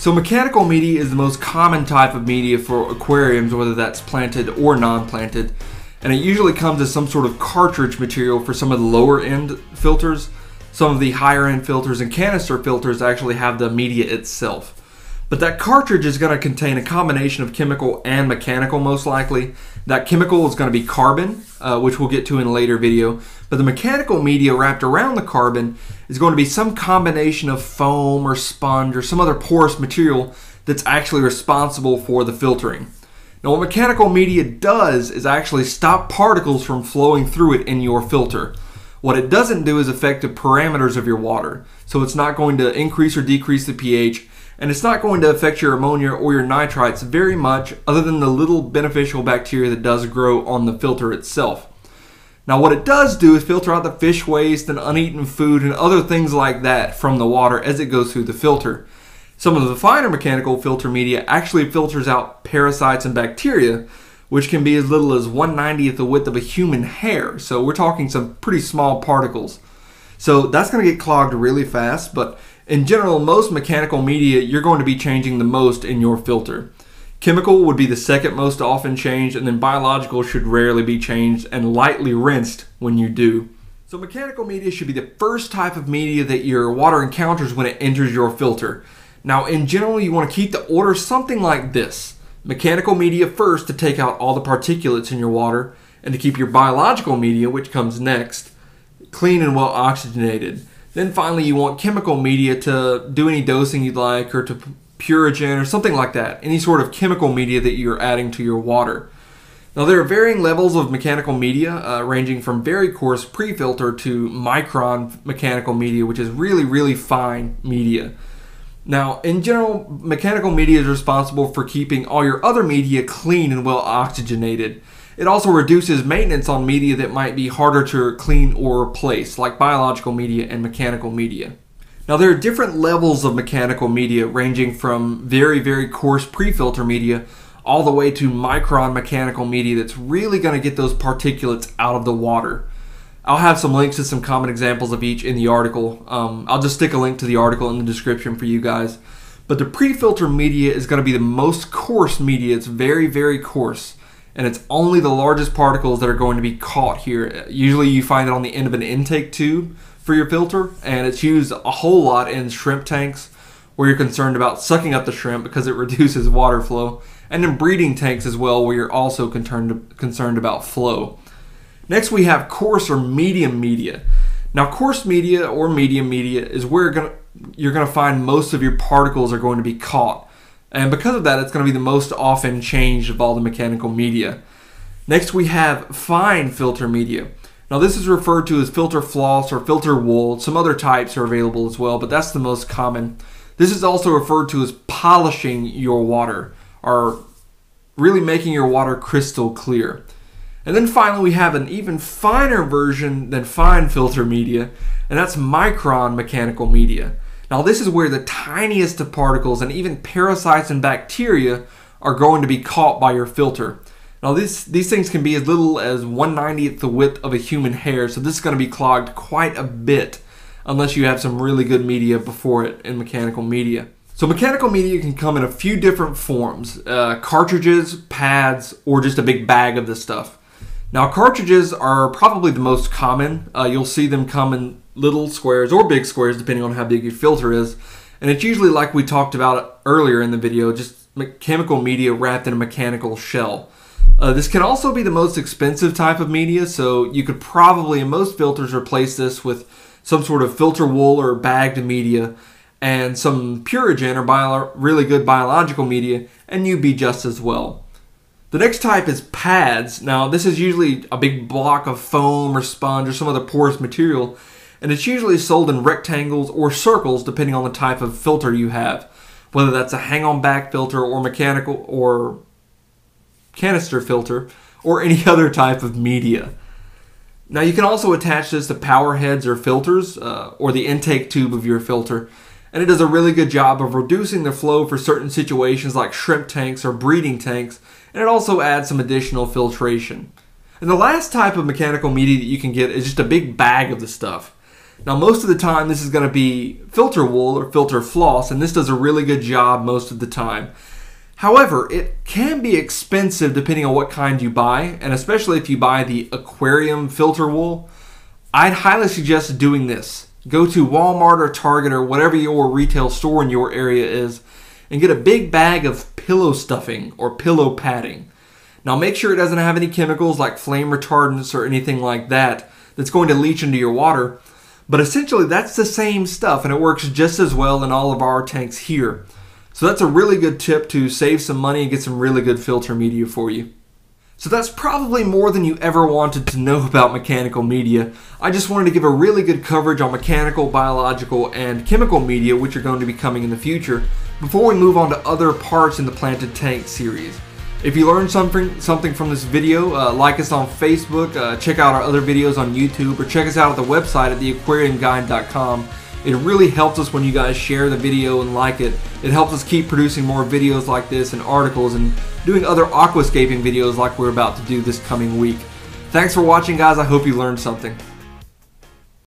So mechanical media is the most common type of media for aquariums, whether that's planted or non-planted. And it usually comes as some sort of cartridge material for some of the lower end filters. Some of the higher end filters and canister filters actually have the media itself. But that cartridge is going to contain a combination of chemical and mechanical, most likely. That chemical is going to be carbon, which we'll get to in a later video. But the mechanical media wrapped around the carbon is going to be some combination of foam or sponge or some other porous material that's actually responsible for the filtering. Now, what mechanical media does is actually stop particles from flowing through it in your filter. What it doesn't do is affect the parameters of your water. So it's not going to increase or decrease the pH, and it's not going to affect your ammonia or your nitrites very much, other than the little beneficial bacteria that does grow on the filter itself. Now, what it does do is filter out the fish waste and uneaten food and other things like that from the water as it goes through the filter. Some of the finer mechanical filter media actually filters out parasites and bacteria, which can be as little as 1/90th the width of a human hair. So we're talking some pretty small particles. So that's going to get clogged really fast, but in general, most mechanical media you're going to be changing the most in your filter. Chemical would be the second most often changed, and then biological should rarely be changed and lightly rinsed when you do. So mechanical media should be the first type of media that your water encounters when it enters your filter. Now, in general, you want to keep the order something like this. Mechanical media first to take out all the particulates in your water, and to keep your biological media, which comes next, clean and well oxygenated. Then finally, you want chemical media to do any dosing you'd like, or to purigen or something like that. Any sort of chemical media that you're adding to your water. Now, there are varying levels of mechanical media, ranging from very coarse pre-filter to micron mechanical media, which is really, really fine media. Now, in general, mechanical media is responsible for keeping all your other media clean and well oxygenated. It also reduces maintenance on media that might be harder to clean or replace, like biological media and mechanical media. Now, there are different levels of mechanical media, ranging from very, very coarse pre-filter media all the way to micron mechanical media that's really going to get those particulates out of the water. I'll have some links to some common examples of each in the article. I'll just stick a link to the article in the description for you guys. But the pre-filter media is going to be the most coarse media. It's very, very coarse. And it's only the largest particles that are going to be caught here. Usually you find it on the end of an intake tube for your filter, and it's used a whole lot in shrimp tanks where you're concerned about sucking up the shrimp because it reduces water flow, and in breeding tanks as well, where you're also concerned about flow. Next, we have coarse or medium media. Now, coarse media or medium media is where you're going to find most of your particles are going to be caught. And because of that, it's going to be the most often changed of all the mechanical media. Next, we have fine filter media. Now, this is referred to as filter floss or filter wool. Some other types are available as well, but that's the most common. This is also referred to as polishing your water, or really making your water crystal clear. And then finally, we have an even finer version than fine filter media, and that's micron mechanical media. Now, this is where the tiniest of particles and even parasites and bacteria are going to be caught by your filter. Now, these things can be as little as 1/90th the width of a human hair, so this is going to be clogged quite a bit unless you have some really good media before it in mechanical media. So mechanical media can come in a few different forms, cartridges, pads, or just a big bag of this stuff. Now, cartridges are probably the most common. You'll see them come in little squares or big squares depending on how big your filter is. And it's usually, like we talked about earlier in the video, just chemical media wrapped in a mechanical shell. This can also be the most expensive type of media, so you could probably, in most filters, replace this with some sort of filter wool or bagged media and some purigen or really good biological media, and you'd be just as well. The next type is pads. Now, this is usually a big block of foam or sponge or some other porous material, and it's usually sold in rectangles or circles depending on the type of filter you have, whether that's a hang-on back filter or mechanical or canister filter or any other type of media. Now, you can also attach this to power heads or filters or the intake tube of your filter, and it does a really good job of reducing the flow for certain situations like shrimp tanks or breeding tanks, and it also adds some additional filtration. And the last type of mechanical media that you can get is just a big bag of the stuff. Now most of the time this is going to be filter wool or filter floss, and this does a really good job most of the time. However, it can be expensive depending on what kind you buy, and especially if you buy the Aquarium filter wool. I'd highly suggest doing this. Go to Walmart or Target or whatever your retail store in your area is and get a big bag of pillow stuffing or pillow padding. Now make sure it doesn't have any chemicals like flame retardants or anything like that that's going to leach into your water. But essentially that's the same stuff, and it works just as well in all of our tanks here. So that's a really good tip to save some money and get some really good filter media for you. So that's probably more than you ever wanted to know about mechanical media. I just wanted to give a really good coverage on mechanical, biological, and chemical media, which are going to be coming in the future, before we move on to other parts in the Planted Tank series. If you learned something from this video, like us on Facebook, check out our other videos on YouTube, or check us out at the website at theaquariumguide.com. It really helps us when you guys share the video and like it. It helps us keep producing more videos like this and articles and doing other aquascaping videos like we're about to do this coming week. Thanks for watching, guys. I hope you learned something.